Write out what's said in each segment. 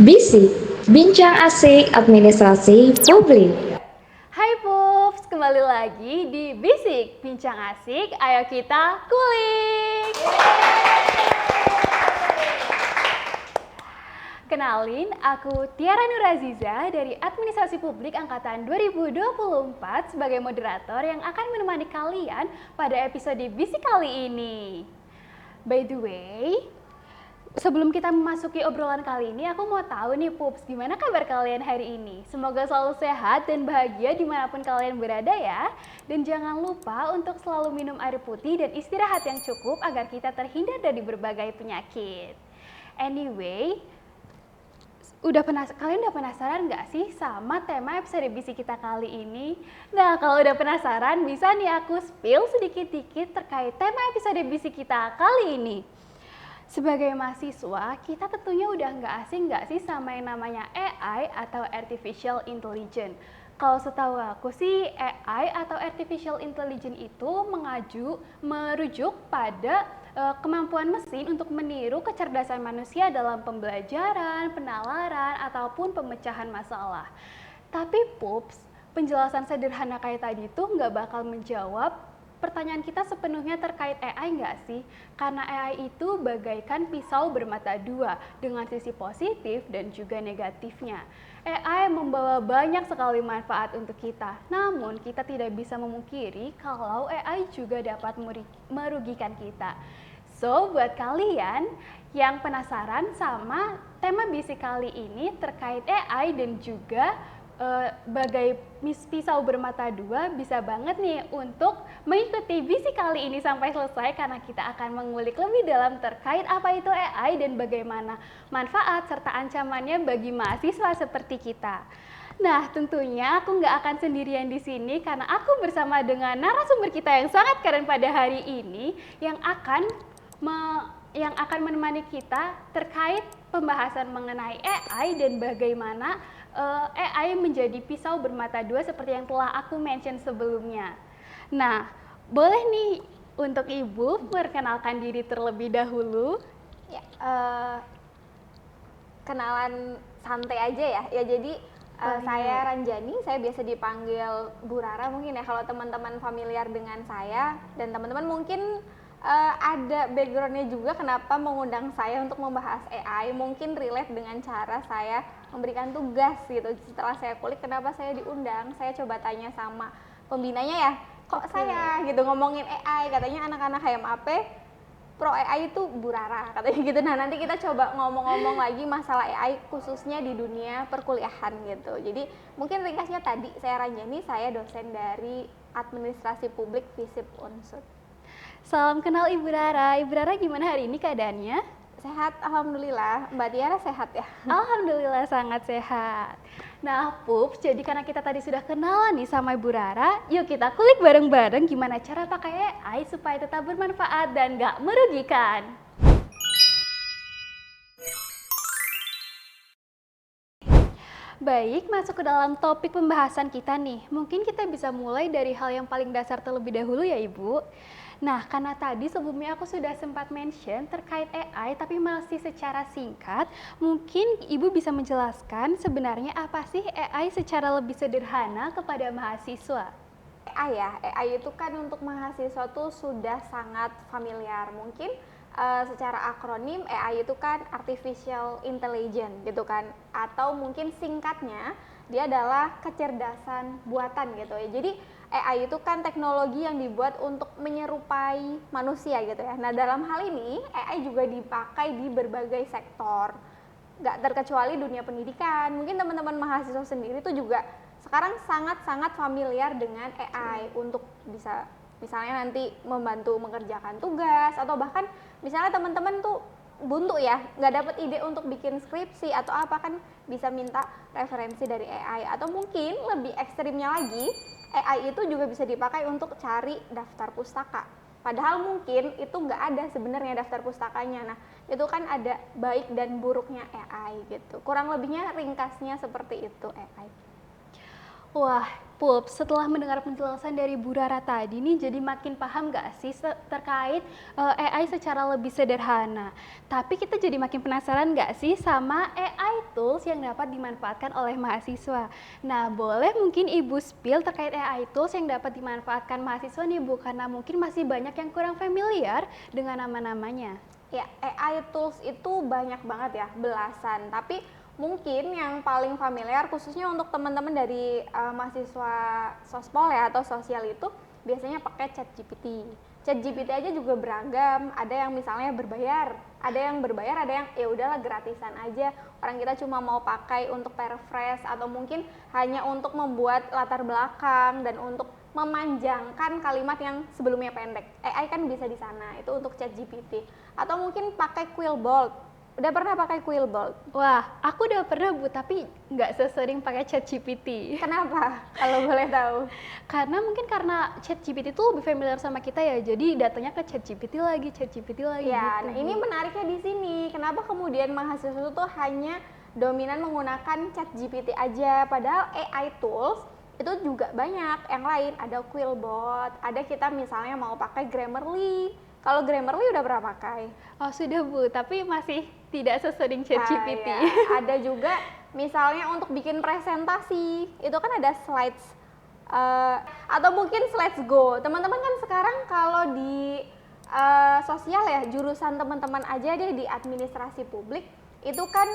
Bisik, bincang asik administrasi publik. Hai Pups, kembali lagi di Bisik, bincang asik, ayo kita kulik. Kenalin, aku Tiara Nuraziza dari Administrasi Publik Angkatan 2024 sebagai moderator yang akan menemani kalian pada episode Bisik kali ini. By the way, sebelum kita memasuki obrolan kali ini, aku mau tahu nih Pups, gimana kabar kalian hari ini? Semoga selalu sehat dan bahagia dimanapun kalian berada ya. Dan jangan lupa untuk selalu minum air putih dan istirahat yang cukup agar kita terhindar dari berbagai penyakit. Anyway, kalian udah penasaran nggak sih sama tema episode Bisik kita kali ini? Nah, kalau udah penasaran, bisa nih aku spill sedikit-dikit terkait tema episode Bisik kita kali ini. Sebagai mahasiswa, kita tentunya udah nggak asing nggak sih sama yang namanya AI atau Artificial Intelligence. Kalau setahu aku sih, AI atau Artificial Intelligence itu merujuk pada kemampuan mesin untuk meniru kecerdasan manusia dalam pembelajaran, penalaran, ataupun pemecahan masalah. Tapi Pups, penjelasan sederhana kayak tadi tuh nggak bakal menjawab pertanyaan kita sepenuhnya terkait AI nggak sih? Karena AI itu bagaikan pisau bermata dua dengan sisi positif dan juga negatifnya. AI membawa banyak sekali manfaat untuk kita, namun kita tidak bisa memungkiri kalau AI juga dapat merugikan kita. So, buat kalian yang penasaran sama tema bisik kali ini terkait AI dan juga bagai pisau bermata dua, bisa banget nih untuk mengikuti bisik kali ini sampai selesai karena kita akan mengulik lebih dalam terkait apa itu AI dan bagaimana manfaat serta ancamannya bagi mahasiswa seperti kita. Nah, tentunya aku nggak akan sendirian di sini karena aku bersama dengan narasumber kita yang sangat keren pada hari ini yang akan menemani kita terkait pembahasan mengenai AI dan bagaimana AI menjadi pisau bermata dua seperti yang telah aku mention sebelumnya. Nah, boleh nih untuk Ibu perkenalkan diri terlebih dahulu. Ya, kenalan santai aja ya. Ya jadi saya Ranjani, saya biasa dipanggil Bu Rara mungkin ya kalau teman-teman familiar dengan saya, dan teman-teman mungkin ada backgroundnya juga kenapa mengundang saya untuk membahas AI, mungkin relate dengan cara saya memberikan tugas gitu. Setelah saya kulik kenapa saya diundang, saya coba tanya sama pembinanya ya, kok saya gitu ngomongin AI, katanya anak-anak HMAP pro AI itu Bu Rara katanya gitu. Nah, nanti kita coba ngomong-ngomong lagi masalah AI khususnya di dunia perkuliahan gitu. Jadi mungkin ringkasnya tadi, saya Ranjani, saya dosen dari Administrasi Publik FISIP Unsud. Salam kenal Ibu Rara. Ibu Rara gimana hari ini keadaannya? Sehat, alhamdulillah. Mbak Tiara sehat ya? Alhamdulillah sangat sehat. Nah Pups, jadi karena kita tadi sudah kenalan nih sama Ibu Rara, yuk kita kulik bareng-bareng gimana cara pakai AI supaya tetap bermanfaat dan gak merugikan. Baik, masuk ke dalam topik pembahasan kita nih. Mungkin kita bisa mulai dari hal yang paling dasar terlebih dahulu ya Ibu. Nah, karena tadi sebelumnya aku sudah sempat mention terkait AI tapi masih secara singkat, mungkin Ibu bisa menjelaskan sebenarnya apa sih AI secara lebih sederhana kepada mahasiswa? AI ya, AI itu kan untuk mahasiswa tuh sudah sangat familiar. Mungkin secara akronim AI itu kan Artificial Intelligence gitu kan, atau mungkin singkatnya dia adalah kecerdasan buatan gitu ya. Jadi AI itu kan teknologi yang dibuat untuk menyerupai manusia gitu ya. Nah, dalam hal ini AI juga dipakai di berbagai sektor, nggak terkecuali dunia pendidikan. Mungkin teman-teman mahasiswa sendiri tuh juga sekarang sangat-sangat familiar dengan AI untuk bisa misalnya nanti membantu mengerjakan tugas, atau bahkan misalnya teman-teman tuh buntu ya, nggak dapat ide untuk bikin skripsi atau apa, kan bisa minta referensi dari AI. Atau mungkin lebih ekstrimnya lagi, AI itu juga bisa dipakai untuk cari daftar pustaka. Padahal mungkin itu nggak ada sebenarnya daftar pustakanya. Nah, itu kan ada baik dan buruknya AI gitu. Kurang lebihnya ringkasnya seperti itu AI. Wah, Pup, setelah mendengar penjelasan dari Bu Rara tadi nih, jadi makin paham gak sih terkait AI secara lebih sederhana. Tapi kita jadi makin penasaran gak sih sama AI tools yang dapat dimanfaatkan oleh mahasiswa. Nah, boleh mungkin Ibu spill terkait AI tools yang dapat dimanfaatkan mahasiswa nih Bu, karena mungkin masih banyak yang kurang familiar dengan nama-namanya. Ya, AI tools itu banyak banget ya, belasan. Tapi mungkin yang paling familiar khususnya untuk teman-teman dari mahasiswa sospol ya atau sosial itu biasanya pakai ChatGPT. ChatGPT aja juga beragam, ada yang misalnya berbayar, ada yang ya udahlah gratisan aja. Orang kita cuma mau pakai untuk paraphrase atau mungkin hanya untuk membuat latar belakang dan untuk memanjangkan kalimat yang sebelumnya pendek. AI kan bisa di sana, itu untuk ChatGPT. Atau mungkin pakai Quillbolt. Udah pernah pakai Quillbolt? Wah, aku udah pernah Bu, tapi nggak sesering pakai ChatGPT. Kenapa? Kalau boleh tahu. Karena ChatGPT itu lebih familiar sama kita ya, jadi datanya ke ChatGPT lagi Ya, gitu. nah ini menariknya di sini. Kenapa kemudian mahasiswa itu hanya dominan menggunakan ChatGPT aja, padahal AI tools itu juga banyak yang lain. Ada Quillbot, ada kita misalnya mau pakai Grammarly. Kalau Grammarly udah pernah pakai? Oh sudah Bu, tapi masih tidak sesering ChatGPT. Ya. Ada juga misalnya untuk bikin presentasi, itu kan ada slides atau mungkin Slides Go. Teman-teman kan sekarang kalau di sosial ya, jurusan teman-teman aja deh di administrasi publik, itu kan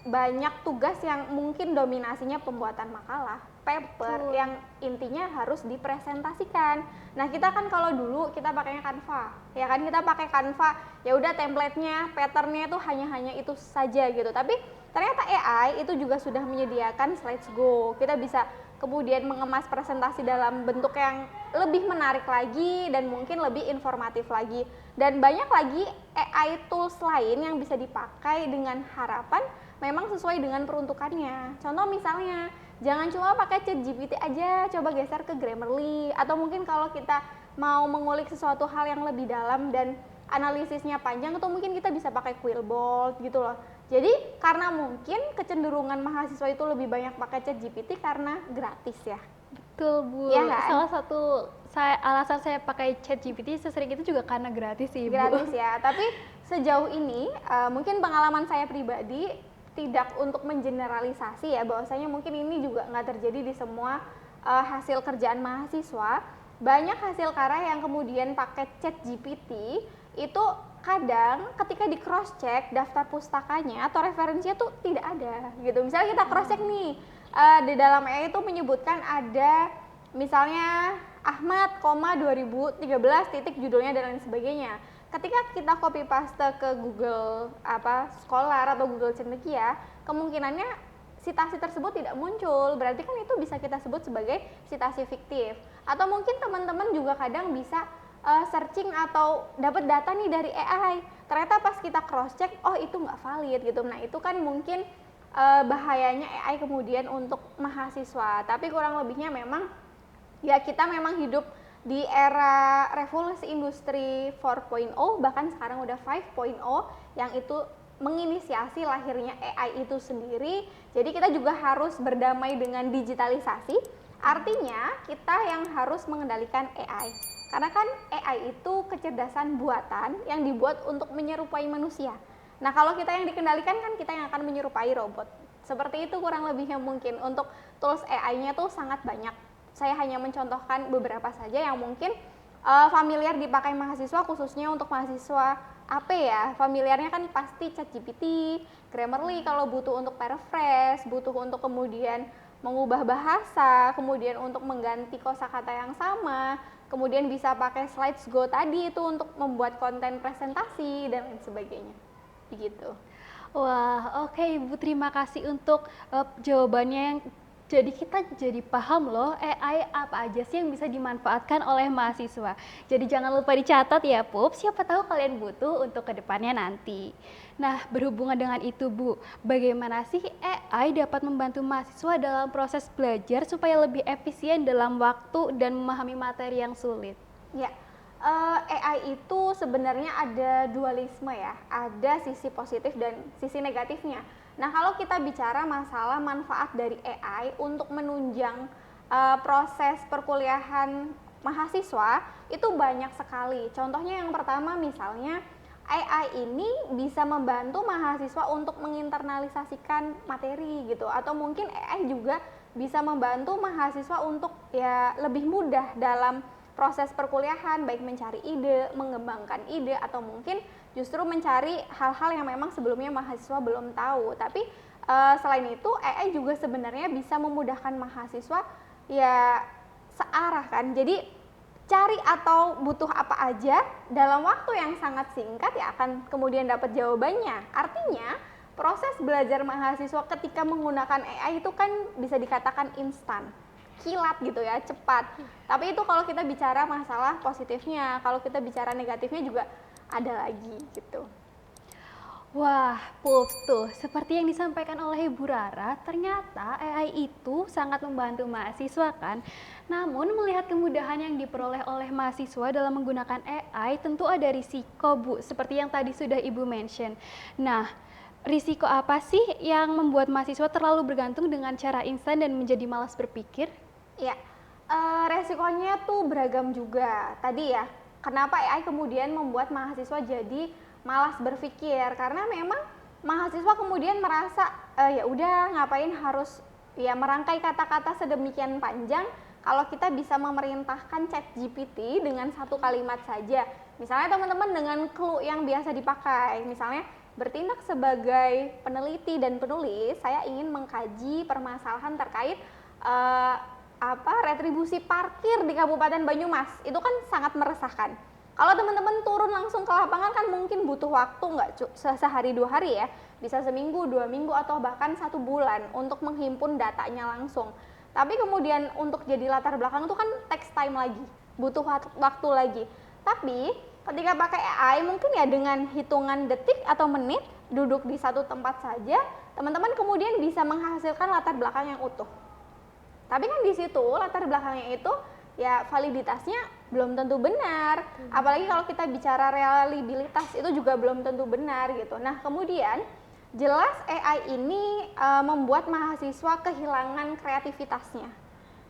banyak tugas yang mungkin dominasinya pembuatan makalah, paper yang intinya harus dipresentasikan. Nah, kita kan kalau dulu kita pakainya Canva, ya kan kita pakai Canva, ya udah template-nya, pattern-nya itu hanya itu saja gitu. Tapi ternyata AI itu juga sudah menyediakan Slides Go. Kita bisa kemudian mengemas presentasi dalam bentuk yang lebih menarik lagi dan mungkin lebih informatif lagi. Dan banyak lagi AI tools lain yang bisa dipakai dengan harapan memang sesuai dengan peruntukannya. Contoh misalnya, jangan cuma pakai ChatGPT aja, coba geser ke Grammarly. Atau mungkin kalau kita mau mengulik sesuatu hal yang lebih dalam dan analisisnya panjang, atau mungkin kita bisa pakai Quillbolt gitu loh. Jadi karena mungkin kecenderungan mahasiswa itu lebih banyak pakai ChatGPT karena gratis ya. Betul Bu, Ya kan? salah satu alasan saya pakai ChatGPT sesering itu juga karena gratis sih Bu. Gratis ya, tapi sejauh ini mungkin pengalaman saya pribadi tidak untuk mengeneralisasi ya, bahwasanya mungkin ini juga nggak terjadi di semua hasil kerjaan mahasiswa. Banyak hasil karya yang kemudian pakai ChatGPT itu kadang ketika di cross check daftar pustakanya atau referensinya tuh tidak ada gitu. Misalnya kita cross check nih di dalam AI itu menyebutkan ada misalnya Ahmad, 2013 titik judulnya dan lain sebagainya. Ketika kita copy paste ke Google Scholar atau Google Cendekia, kemungkinannya citasi tersebut tidak muncul. Berarti kan itu bisa kita sebut sebagai citasi fiktif. Atau mungkin teman-teman juga kadang bisa searching atau dapat data nih dari AI. Ternyata pas kita cross check, oh itu nggak valid gitu. Nah itu kan mungkin bahayanya AI kemudian untuk mahasiswa. Tapi kurang lebihnya memang ya kita memang hidup di era revolusi industri 4.0, bahkan sekarang udah 5.0 yang itu menginisiasi lahirnya AI itu sendiri. Jadi kita juga harus berdamai dengan digitalisasi. Artinya kita yang harus mengendalikan AI. Karena kan AI itu kecerdasan buatan yang dibuat untuk menyerupai manusia. Nah kalau kita yang dikendalikan kan kita yang akan menyerupai robot. Seperti itu kurang lebihnya mungkin. Untuk tools AI-nya tuh sangat banyak. Saya hanya mencontohkan beberapa saja yang mungkin familiar dipakai mahasiswa, khususnya untuk mahasiswa AP ya. Familiarnya kan pasti ChatGPT, Grammarly kalau butuh untuk paraphrase, butuh untuk kemudian mengubah bahasa, kemudian untuk mengganti kosakata yang sama, kemudian bisa pakai Slides Go tadi itu untuk membuat konten presentasi dan lain sebagainya. Begitu. Wah, oke Ibu, terima kasih untuk jawabannya yang jadi kita jadi paham loh AI apa aja sih yang bisa dimanfaatkan oleh mahasiswa. Jadi jangan lupa dicatat ya Pup, siapa tahu kalian butuh untuk kedepannya nanti. Nah berhubungan dengan itu Bu, bagaimana sih AI dapat membantu mahasiswa dalam proses belajar supaya lebih efisien dalam waktu dan memahami materi yang sulit? Ya, AI itu sebenarnya ada dualisme ya, ada sisi positif dan sisi negatifnya. Nah kalau kita bicara masalah manfaat dari AI untuk menunjang proses perkuliahan mahasiswa itu banyak sekali. Contohnya yang pertama misalnya AI ini bisa membantu mahasiswa untuk menginternalisasikan materi gitu, atau mungkin AI juga bisa membantu mahasiswa untuk ya lebih mudah dalam proses perkuliahan, baik mencari ide, mengembangkan ide, atau mungkin justru mencari hal-hal yang memang sebelumnya mahasiswa belum tahu. Tapi selain itu AI juga sebenarnya bisa memudahkan mahasiswa ya searah kan. Jadi cari atau butuh apa aja dalam waktu yang sangat singkat ya akan kemudian dapat jawabannya. Artinya proses belajar mahasiswa ketika menggunakan AI itu kan bisa dikatakan instan, kilat gitu ya, cepat. Tapi itu kalau kita bicara masalah positifnya, kalau kita bicara negatifnya juga ada lagi gitu. Wah, Pups tuh, seperti yang disampaikan oleh Ibu Rara, ternyata AI itu sangat membantu mahasiswa kan. Namun melihat kemudahan yang diperoleh oleh mahasiswa dalam menggunakan AI, tentu ada risiko Bu, seperti yang tadi sudah Ibu mention. Nah, risiko apa sih yang membuat mahasiswa terlalu bergantung dengan cara instan dan menjadi malas berpikir? Ya, resikonya tuh beragam juga. Tadi ya, kenapa AI kemudian membuat mahasiswa jadi malas berpikir? Karena memang mahasiswa kemudian merasa ya udah ngapain harus ya merangkai kata-kata sedemikian panjang kalau kita bisa memerintahkan ChatGPT dengan satu kalimat saja. Misalnya teman-teman dengan clue yang biasa dipakai, misalnya bertindak sebagai peneliti dan penulis, saya ingin mengkaji permasalahan terkait retribusi parkir di Kabupaten Banyumas. Itu kan sangat meresahkan. Kalau teman-teman turun langsung ke lapangan kan mungkin butuh waktu nggak sehari 2 hari ya, bisa seminggu, 2 minggu, atau bahkan 1 bulan untuk menghimpun datanya langsung. Tapi kemudian untuk jadi latar belakang itu kan takes time lagi, butuh waktu lagi. Tapi ketika pakai AI mungkin ya dengan hitungan detik atau menit, duduk di satu tempat saja, teman-teman kemudian bisa menghasilkan latar belakang yang utuh. Tapi kan di situ latar belakangnya itu ya validitasnya belum tentu benar. Apalagi kalau kita bicara reliabilitas itu juga belum tentu benar gitu. Nah kemudian jelas AI ini membuat mahasiswa kehilangan kreativitasnya.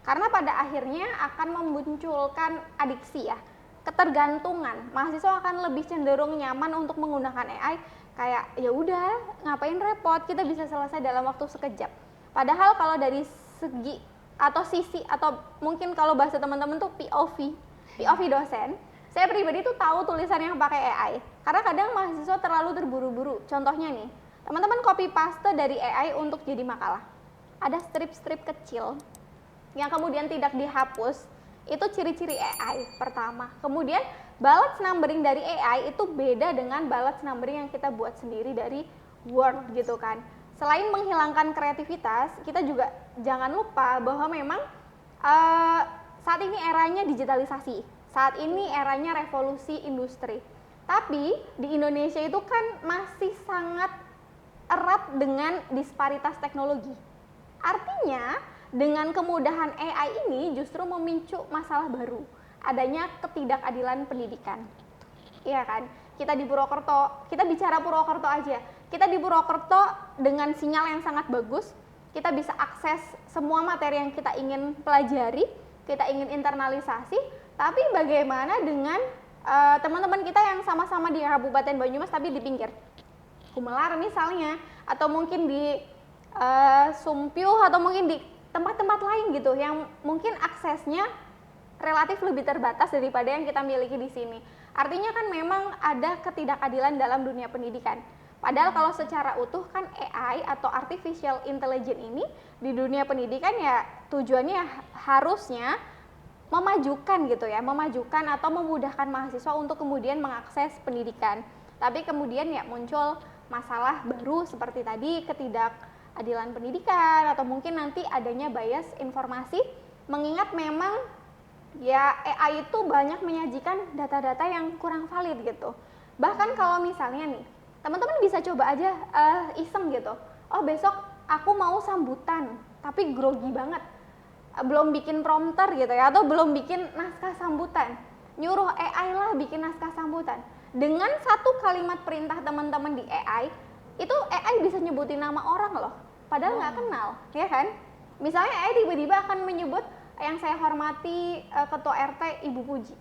Karena pada akhirnya akan memunculkan adiksi ya, ketergantungan. Mahasiswa akan lebih cenderung nyaman untuk menggunakan AI, kayak ya udah ngapain repot, kita bisa selesai dalam waktu sekejap. Padahal kalau dari segi atau sisi, atau mungkin kalau bahasa teman-teman tuh POV dosen, saya pribadi tuh tahu tulisan yang pakai AI. Karena kadang mahasiswa terlalu terburu-buru. Contohnya nih, teman-teman copy paste dari AI untuk jadi makalah. Ada strip-strip kecil yang kemudian tidak dihapus, itu ciri-ciri AI pertama. Kemudian bullets numbering dari AI itu beda dengan bullets numbering yang kita buat sendiri dari Word gitu kan. Selain menghilangkan kreativitas, kita juga jangan lupa bahwa memang saat ini eranya digitalisasi, saat ini eranya revolusi industri. Tapi di Indonesia itu kan masih sangat erat dengan disparitas teknologi. Artinya dengan kemudahan AI ini justru memicu masalah baru, adanya ketidakadilan pendidikan. Iya kan? Kita di Purwokerto, kita bicara Purwokerto aja. Kita di Purwokerto dengan sinyal yang sangat bagus, kita bisa akses semua materi yang kita ingin pelajari, kita ingin internalisasi. Tapi bagaimana dengan teman-teman kita yang sama-sama di Kabupaten Banyumas tapi di pinggir Gumelar misalnya, atau mungkin di Sumpyuh, atau mungkin di tempat-tempat lain gitu yang mungkin aksesnya relatif lebih terbatas daripada yang kita miliki di sini. Artinya kan memang ada ketidakadilan dalam dunia pendidikan. Padahal kalau secara utuh kan AI atau artificial intelligence ini di dunia pendidikan ya tujuannya harusnya memajukan gitu ya, memajukan atau memudahkan mahasiswa untuk kemudian mengakses pendidikan. Tapi kemudian ya muncul masalah baru seperti tadi, ketidakadilan pendidikan, atau mungkin nanti adanya bias informasi, mengingat memang ya AI itu banyak menyajikan data-data yang kurang valid gitu. Bahkan kalau misalnya nih, teman-teman bisa coba aja iseng gitu. Oh besok aku mau sambutan, tapi grogi banget. Belum bikin prompter gitu ya, atau belum bikin naskah sambutan. Nyuruh AI lah bikin naskah sambutan. Dengan satu kalimat perintah teman-teman di AI, itu AI bisa nyebutin nama orang loh. Padahal nggak kenal, ya kan? Misalnya AI tiba-tiba akan menyebut yang saya hormati Ketua RT Ibu Puji.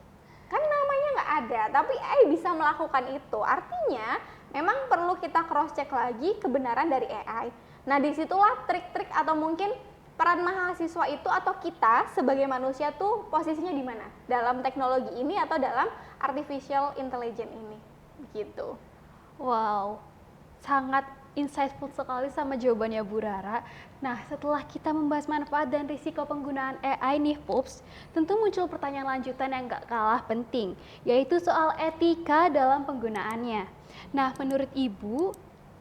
Kan namanya nggak ada, tapi AI bisa melakukan itu. Artinya memang perlu kita cross check lagi kebenaran dari AI. Nah, disitulah trik-trik atau mungkin peran mahasiswa itu atau kita sebagai manusia tuh posisinya di mana? Dalam teknologi ini atau dalam artificial intelligence ini? Gitu. Wow, sangat insightful sekali sama jawabannya Bu Rara. Nah, setelah kita membahas manfaat dan risiko penggunaan AI nih Pups, tentu muncul pertanyaan lanjutan yang gak kalah penting, yaitu soal etika dalam penggunaannya. Nah, menurut Ibu,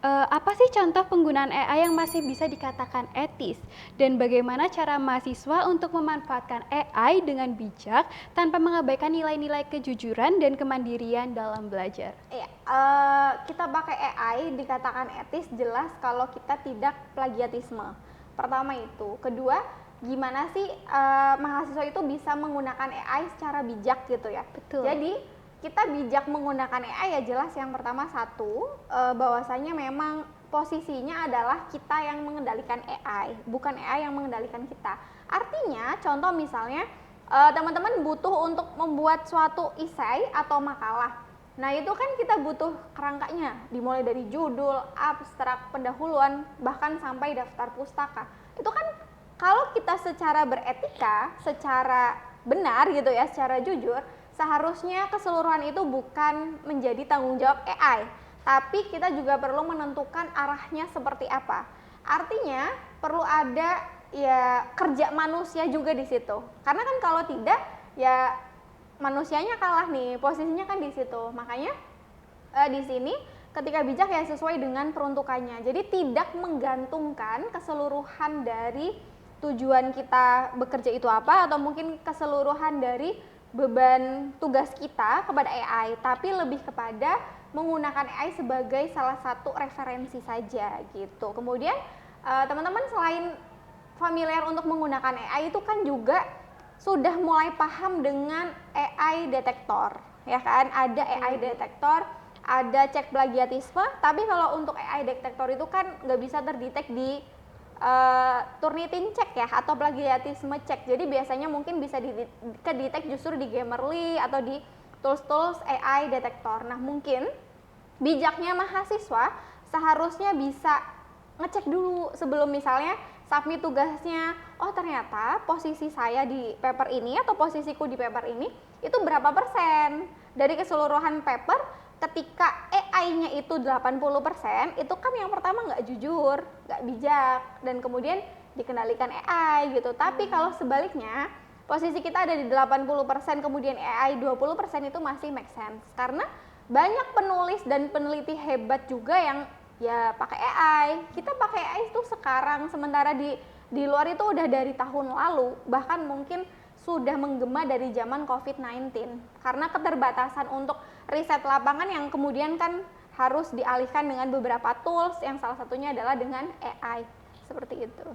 apa sih contoh penggunaan AI yang masih bisa dikatakan etis? Dan bagaimana cara mahasiswa untuk memanfaatkan AI dengan bijak tanpa mengabaikan nilai-nilai kejujuran dan kemandirian dalam belajar? Iya, kita pakai AI dikatakan etis jelas kalau kita tidak plagiatisme. Pertama itu. Kedua, gimana sih mahasiswa itu bisa menggunakan AI secara bijak gitu ya. Betul. Jadi kita bijak menggunakan AI ya jelas yang pertama satu, bahwasanya memang posisinya adalah kita yang mengendalikan AI, bukan AI yang mengendalikan kita. Artinya contoh misalnya teman-teman butuh untuk membuat suatu esai atau makalah. Nah itu kan kita butuh kerangkanya, dimulai dari judul, abstrak, pendahuluan, bahkan sampai daftar pustaka. Itu kan kalau kita secara beretika, secara benar gitu ya, secara jujur, seharusnya keseluruhan itu bukan menjadi tanggung jawab AI, tapi kita juga perlu menentukan arahnya seperti apa. Artinya perlu ada ya kerja manusia juga di situ. Karena kan kalau tidak ya manusianya kalah nih, posisinya kan di situ. Makanya di sini ketika bijak ya sesuai dengan peruntukannya. Jadi tidak menggantungkan keseluruhan dari tujuan kita bekerja itu apa atau mungkin keseluruhan dari beban tugas kita kepada AI, tapi lebih kepada menggunakan AI sebagai salah satu referensi saja gitu. Kemudian teman-teman selain familiar untuk menggunakan AI itu kan juga sudah mulai paham dengan AI detektor, ya kan? Ada AI detektor, ada cek plagiatisme, tapi kalau untuk AI detektor itu kan nggak bisa terdetek di Turnitin cek ya atau plagiatisme cek. Jadi biasanya mungkin bisa kedetek justru di Grammarly atau di tools-tools AI detektor. Nah mungkin bijaknya mahasiswa seharusnya bisa ngecek dulu sebelum misalnya submit tugasnya. Oh ternyata posisi saya di paper ini atau posisiku di paper ini itu berapa persen dari keseluruhan paper. Ketika AI-nya itu 80%, itu kan yang pertama nggak jujur, nggak bijak, dan kemudian dikendalikan AI gitu. Tapi kalau sebaliknya, posisi kita ada di 80%, kemudian AI 20% itu masih make sense. Karena banyak penulis dan peneliti hebat juga yang ya pakai AI. Kita pakai AI itu sekarang, sementara di luar itu udah dari tahun lalu, bahkan mungkin sudah menggema dari zaman COVID-19 karena keterbatasan untuk riset lapangan yang kemudian kan harus dialihkan dengan beberapa tools yang salah satunya adalah dengan AI seperti itu.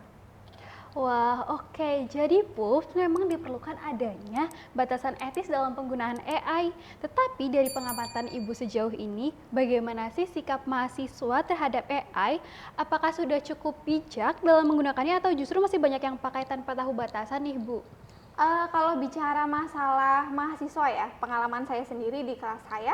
Wah, oke. Jadi Pups memang diperlukan adanya batasan etis dalam penggunaan AI. Tetapi dari pengamatan Ibu sejauh ini, bagaimana sih sikap mahasiswa terhadap AI? Apakah sudah cukup bijak dalam menggunakannya atau justru masih banyak yang pakai tanpa tahu batasan nih Bu? Kalau bicara masalah mahasiswa ya, pengalaman saya sendiri di kelas saya,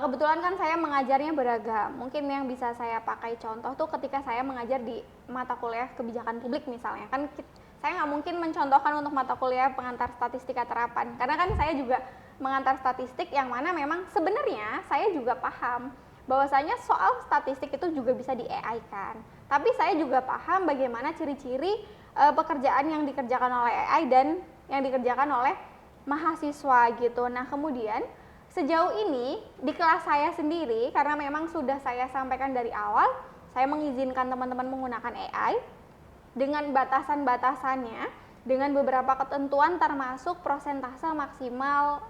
kebetulan kan saya mengajarnya beragam. Mungkin yang bisa saya pakai contoh tuh ketika saya mengajar di mata kuliah kebijakan publik misalnya. Kan saya nggak mungkin mencontohkan untuk mata kuliah pengantar statistika terapan. Karena kan saya juga mengantar statistik yang mana memang sebenarnya saya juga paham bahwasanya soal statistik itu juga bisa di AI kan. Tapi saya juga paham bagaimana ciri-ciri pekerjaan yang dikerjakan oleh AI dan yang dikerjakan oleh mahasiswa gitu. Nah kemudian sejauh ini di kelas saya sendiri karena memang sudah saya sampaikan dari awal, saya mengizinkan teman-teman menggunakan AI dengan batasan-batasannya, dengan beberapa ketentuan termasuk prosentase maksimal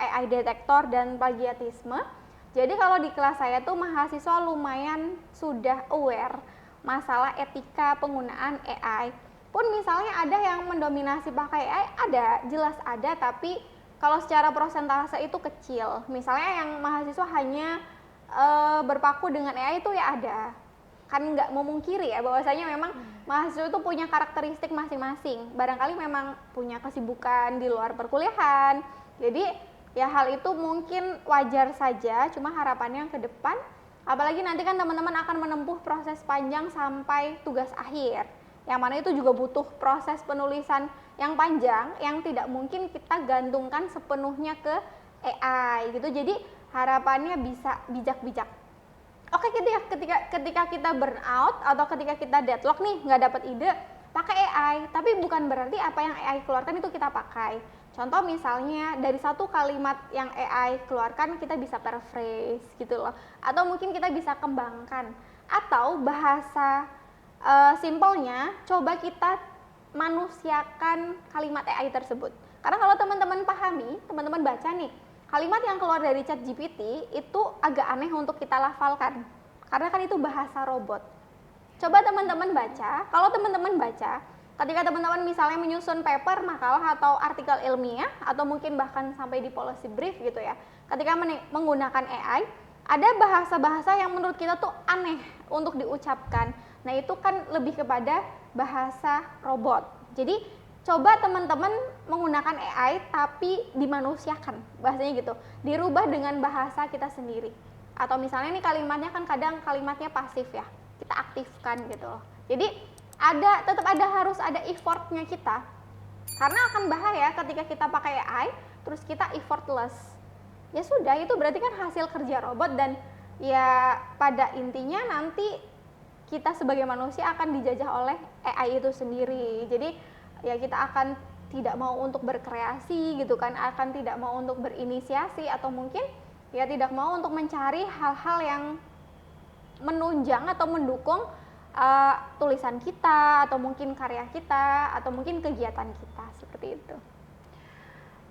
AI detektor dan plagiatisme. Jadi kalau di kelas saya tuh mahasiswa lumayan sudah aware masalah etika penggunaan AI. Pun misalnya ada yang mendominasi pakai AI, ada, jelas ada, tapi kalau secara prosentase itu kecil. Misalnya yang mahasiswa hanya berpaku dengan AI itu ya ada. kan nggak memungkiri ya bahwasanya memang mahasiswa itu punya karakteristik masing-masing. Barangkali memang punya kesibukan di luar perkuliahan. Jadi ya hal itu mungkin wajar saja, cuma harapannya ke depan, apalagi nanti kan teman-teman akan menempuh proses panjang sampai tugas akhir. Yang mana itu juga butuh proses penulisan yang panjang, yang tidak mungkin kita gantungkan sepenuhnya ke AI gitu. Jadi harapannya bisa bijak-bijak. Oke, ketika kita burn out atau ketika kita deadlock nih, nggak dapat ide, pakai AI. Tapi bukan berarti apa yang AI keluarkan itu kita pakai. Contoh misalnya dari satu kalimat yang AI keluarkan kita bisa paraphrase gitu loh. Atau mungkin kita bisa kembangkan. Atau bahasa simpelnya coba kita manusiakan kalimat AI tersebut. Karena kalau teman-teman pahami, teman-teman baca nih, kalimat yang keluar dari ChatGPT itu agak aneh untuk kita lafalkan, karena kan itu bahasa robot. Coba teman-teman baca, kalau teman-teman baca, ketika teman-teman misalnya menyusun paper, makalah atau artikel ilmiah, atau mungkin bahkan sampai di policy brief gitu ya, ketika menggunakan AI, ada bahasa-bahasa yang menurut kita tuh aneh untuk diucapkan. Nah itu kan lebih kepada bahasa robot. Jadi coba teman-teman menggunakan AI tapi dimanusiakan, bahasanya gitu, dirubah dengan bahasa kita sendiri. Atau misalnya nih kalimatnya kan kadang kalimatnya pasif ya, kita aktifkan gitu loh. Jadi tetap harus ada effortnya kita, karena akan bahaya ketika kita pakai AI terus kita effortless. Ya sudah, itu berarti kan hasil kerja robot, dan ya pada intinya nanti kita sebagai manusia akan dijajah oleh AI itu sendiri. Jadi ya kita akan tidak mau untuk berkreasi gitu kan, akan tidak mau untuk berinisiasi, atau mungkin ya tidak mau untuk mencari hal-hal yang menunjang atau mendukung tulisan kita, atau mungkin karya kita, atau mungkin kegiatan kita, seperti itu.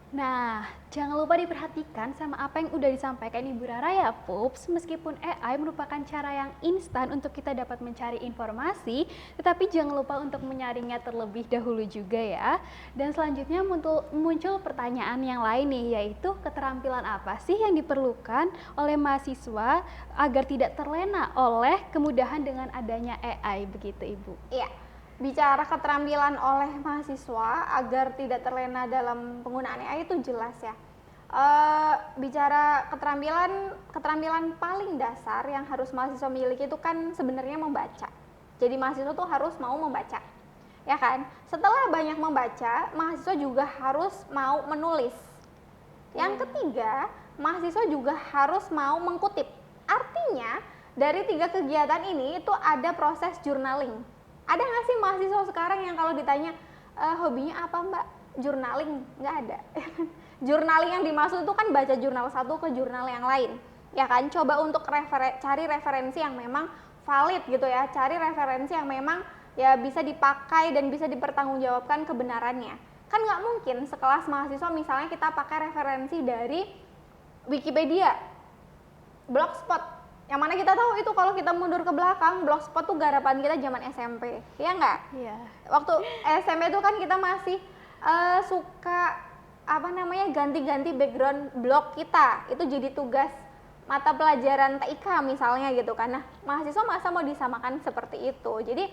Nah, jangan lupa diperhatikan sama apa yang udah disampaikan Ibu Rara ya Pups. Meskipun AI merupakan cara yang instan untuk kita dapat mencari informasi, tetapi jangan lupa untuk menyaringnya terlebih dahulu juga ya. Dan selanjutnya muncul pertanyaan yang lain nih, yaitu keterampilan apa sih yang diperlukan oleh mahasiswa agar tidak terlena oleh kemudahan dengan adanya AI, begitu Ibu? Iya. Bicara keterampilan oleh mahasiswa agar tidak terlena dalam penggunaan AI itu jelas ya. Bicara keterampilan paling dasar yang harus mahasiswa miliki itu kan sebenarnya membaca. Jadi mahasiswa tuh harus mau membaca, ya kan? Setelah banyak membaca, mahasiswa juga harus mau menulis. Yang ketiga, mahasiswa juga harus mau mengkutip. Artinya dari 3 kegiatan ini itu ada proses journaling. Ada nggak sih mahasiswa sekarang yang kalau ditanya hobinya apa Mbak? Journaling? Nggak ada. Journaling yang dimaksud itu kan baca jurnal satu ke jurnal yang lain, ya kan? Coba untuk cari referensi yang memang valid gitu ya, cari referensi yang memang ya bisa dipakai dan bisa dipertanggungjawabkan kebenarannya. Kan nggak mungkin sekelas mahasiswa misalnya kita pakai referensi dari Wikipedia, Blogspot, yang mana kita tahu itu kalau kita mundur ke belakang, Blogspot tuh garapan kita zaman SMP, ya nggak? Iya. Waktu SMP tuh kan kita masih suka ganti-ganti background blog kita, itu jadi tugas mata pelajaran TIK misalnya gitu kan. Nah, mahasiswa masa mau disamakan seperti itu. Jadi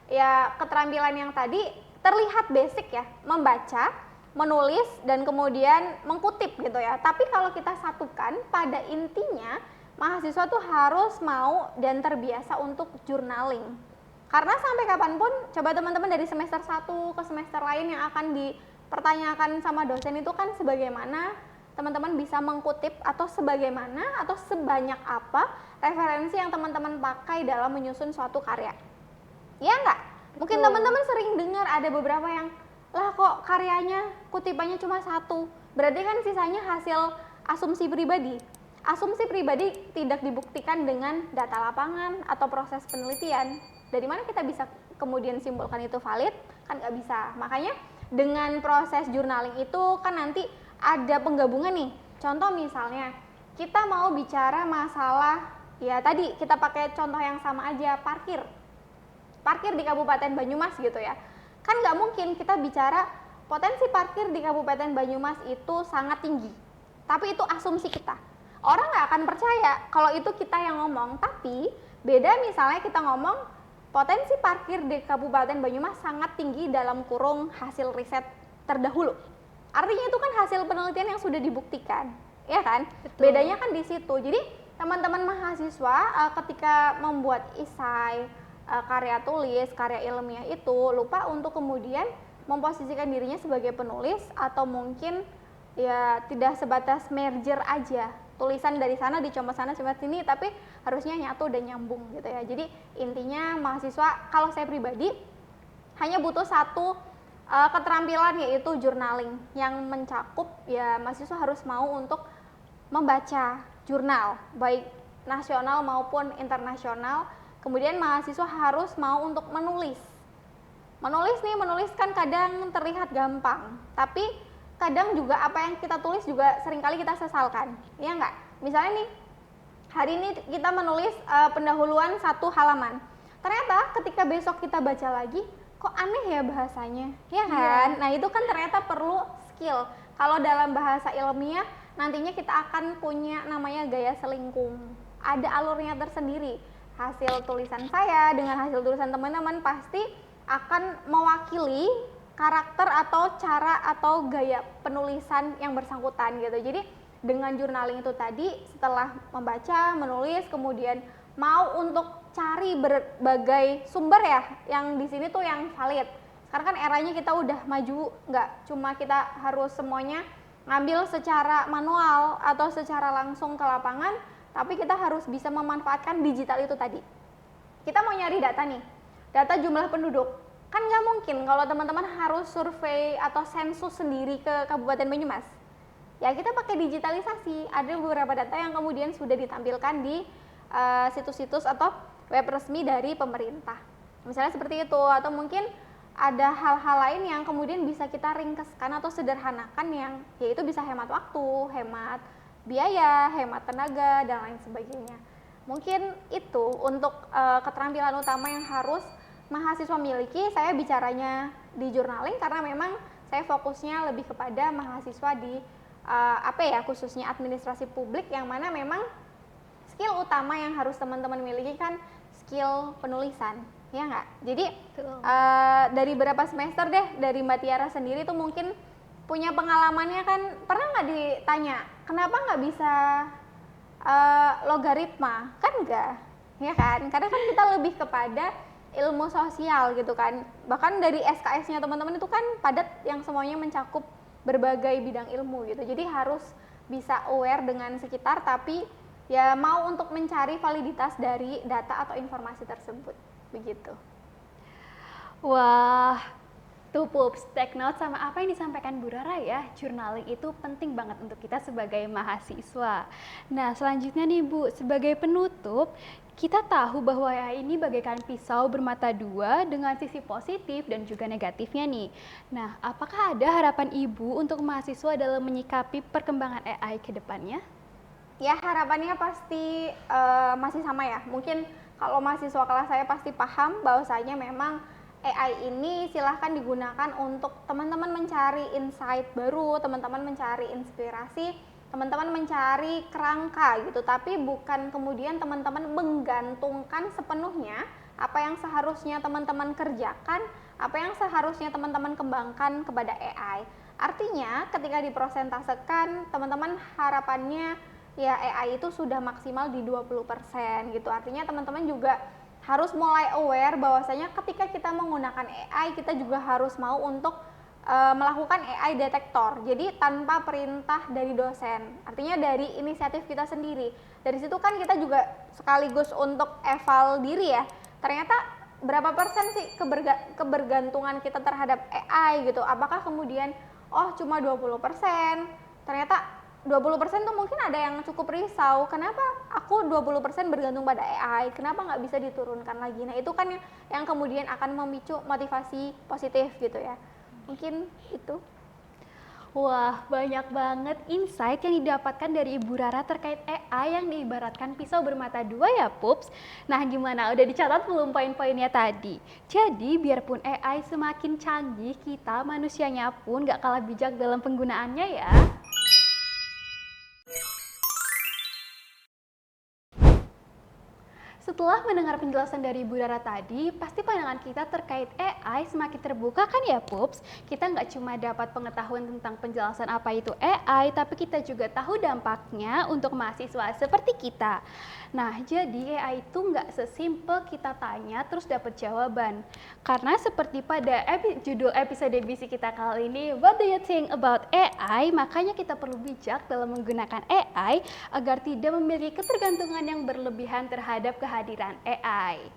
ya keterampilan yang tadi terlihat basic ya, membaca, menulis, dan kemudian mengkutip gitu ya. Tapi kalau kita satukan, pada intinya mahasiswa tuh harus mau dan terbiasa untuk journaling. Karena sampai kapanpun, coba teman-teman dari semester 1 ke semester lain yang akan dipertanyakan sama dosen itu kan sebagaimana teman-teman bisa mengkutip, atau sebagaimana atau sebanyak apa referensi yang teman-teman pakai dalam menyusun suatu karya. Ya enggak? Mungkin teman-teman sering dengar ada beberapa yang, lah kok karyanya kutipannya cuma 1, berarti kan sisanya hasil asumsi pribadi. Asumsi pribadi tidak dibuktikan dengan data lapangan atau proses penelitian. Dari mana kita bisa kemudian simpulkan itu valid? Kan nggak bisa. Makanya dengan proses journaling itu kan nanti ada penggabungan nih. Contoh misalnya kita mau bicara masalah, ya tadi kita pakai contoh yang sama aja, parkir di Kabupaten Banyumas gitu ya. Kan nggak mungkin kita bicara potensi parkir di Kabupaten Banyumas itu sangat tinggi, tapi itu asumsi kita. Orang nggak akan percaya kalau itu kita yang ngomong. Tapi Beda misalnya kita ngomong potensi parkir di Kabupaten Banyumas sangat tinggi dalam kurung hasil riset terdahulu. Artinya itu kan hasil penelitian yang sudah dibuktikan, ya kan? Betul. Bedanya kan di situ. Jadi teman-teman mahasiswa ketika membuat esai, karya tulis, karya ilmiah itu lupa untuk kemudian memposisikan dirinya sebagai penulis atau mungkin ya tidak sebatas merger aja. Tulisan dari sana dicomot sana comot sini, tapi harusnya nyatu dan nyambung gitu ya. Jadi intinya mahasiswa, kalau saya pribadi hanya butuh satu keterampilan, yaitu journaling yang mencakup ya mahasiswa harus mau untuk membaca jurnal baik nasional maupun internasional. Kemudian mahasiswa harus mau untuk menulis kan kadang terlihat gampang, tapi kadang juga apa yang kita tulis juga seringkali kita sesalkan, ya enggak? Misalnya nih, hari ini kita menulis pendahuluan satu halaman, ternyata ketika besok kita baca lagi, kok aneh ya bahasanya, ya kan? Nah itu kan ternyata perlu skill. Kalau dalam bahasa ilmiah nantinya kita akan punya namanya gaya selingkung, ada alurnya tersendiri. Hasil tulisan saya dengan hasil tulisan teman-teman pasti akan mewakili karakter atau cara atau gaya penulisan yang bersangkutan gitu. Jadi dengan journaling itu tadi, setelah membaca, menulis, kemudian mau untuk cari berbagai sumber ya, yang di sini tuh yang valid. Sekarang kan eranya kita udah maju, nggak cuma kita harus semuanya ngambil secara manual atau secara langsung ke lapangan, tapi kita harus bisa memanfaatkan digital itu tadi. Kita mau nyari data nih, data jumlah penduduk, kan nggak mungkin kalau teman-teman harus survei atau sensus sendiri ke Kabupaten Banyumas. Ya kita pakai digitalisasi, ada beberapa data yang kemudian sudah ditampilkan di situs-situs atau web resmi dari pemerintah. Misalnya seperti itu, atau mungkin ada hal-hal lain yang kemudian bisa kita ringkeskan atau sederhanakan yang yaitu bisa hemat waktu, hemat biaya, hemat tenaga, dan lain sebagainya. Mungkin itu untuk keterampilan utama yang harus mahasiswa miliki. Saya bicaranya di journaling karena memang saya fokusnya lebih kepada mahasiswa di khususnya administrasi publik, yang mana memang skill utama yang harus teman-teman miliki kan skill penulisan, ya nggak? Jadi dari berapa semester deh, dari Mbak Tiara sendiri tuh mungkin punya pengalamannya kan, pernah nggak ditanya kenapa nggak bisa logaritma? Kan enggak, ya kan? Karena kan kita lebih kepada ilmu sosial gitu kan. Bahkan dari SKS-nya teman-teman itu kan padat, yang semuanya mencakup berbagai bidang ilmu gitu. Jadi harus bisa aware dengan sekitar, tapi ya mau untuk mencari validitas dari data atau informasi tersebut, begitu. Wah, tuh Pups, take note sama apa yang disampaikan Bu Rara ya. Journaling itu penting banget untuk kita sebagai mahasiswa. Nah, selanjutnya nih Bu, sebagai penutup, kita tahu bahwa ya ini bagaikan pisau bermata dua dengan sisi positif dan juga negatifnya nih. Nah, apakah ada harapan Ibu untuk mahasiswa dalam menyikapi perkembangan AI ke depannya? Ya, harapannya pasti masih sama ya. Mungkin kalau mahasiswa kelas saya pasti paham bahwasanya memang AI ini silahkan digunakan untuk teman-teman mencari insight baru, teman-teman mencari inspirasi, teman-teman mencari kerangka gitu. Tapi bukan kemudian teman-teman menggantungkan sepenuhnya apa yang seharusnya teman-teman kerjakan, apa yang seharusnya teman-teman kembangkan kepada AI. Artinya ketika dipresentasekan, teman-teman harapannya ya AI itu sudah maksimal di 20% gitu. Artinya teman-teman juga harus mulai aware bahwasanya ketika kita menggunakan AI, kita juga harus mau untuk melakukan AI detektor. Jadi tanpa perintah dari dosen. Artinya dari inisiatif kita sendiri. Dari situ kan kita juga sekaligus untuk eval diri ya. Ternyata berapa persen sih kebergantungan kita terhadap AI gitu. Apakah kemudian cuma 20%? Ternyata 20% tuh mungkin ada yang cukup risau, kenapa aku 20% bergantung pada AI, kenapa nggak bisa diturunkan lagi. Nah itu kan yang kemudian akan memicu motivasi positif gitu ya. Mungkin itu. Wah, banyak banget insight yang didapatkan dari Ibu Rara terkait AI yang diibaratkan pisau bermata dua ya Pups. Nah gimana, udah dicatat belum poin-poinnya tadi? Jadi biarpun AI semakin canggih, kita manusianya pun gak kalah bijak dalam penggunaannya ya. Setelah mendengar penjelasan dari Bu Rara tadi, pasti pandangan kita terkait AI semakin terbuka kan ya Pups? Kita nggak cuma dapat pengetahuan tentang penjelasan apa itu AI, tapi kita juga tahu dampaknya untuk mahasiswa seperti kita. Nah, jadi AI itu nggak sesimpel kita tanya terus dapat jawaban. Karena seperti pada judul episode BC kita kali ini, What do you think about AI? Makanya kita perlu bijak dalam menggunakan AI agar tidak memiliki ketergantungan yang berlebihan terhadap kehadiran AI.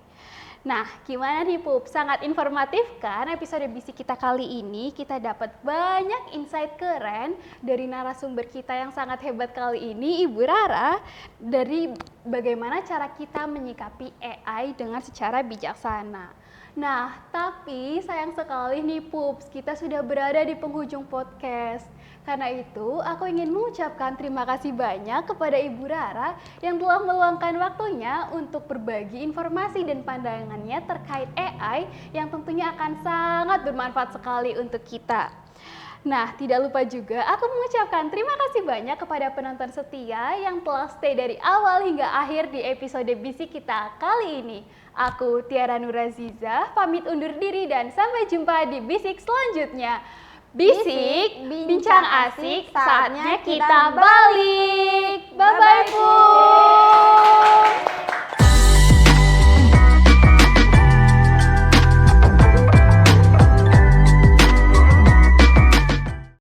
Nah, gimana nih Pup? Sangat informatif kan episode BC kita kali ini? Kita dapat banyak insight keren dari narasumber kita yang sangat hebat kali ini, Ibu Rara, dari bagaimana cara kita menyikapi AI dengan secara bijaksana. Nah, tapi sayang sekali nih Pups, kita sudah berada di penghujung podcast. Karena itu, aku ingin mengucapkan terima kasih banyak kepada Ibu Rara yang telah meluangkan waktunya untuk berbagi informasi dan pandangannya terkait AI yang tentunya akan sangat bermanfaat sekali untuk kita. Nah, tidak lupa juga aku mengucapkan terima kasih banyak kepada penonton setia yang telah stay dari awal hingga akhir di episode BC kita kali ini. Aku Tiara Nuraziza, pamit undur diri dan sampai jumpa di Bisik selanjutnya. Bisik, bincang asik, saatnya kita balik. Bye-bye, Bu.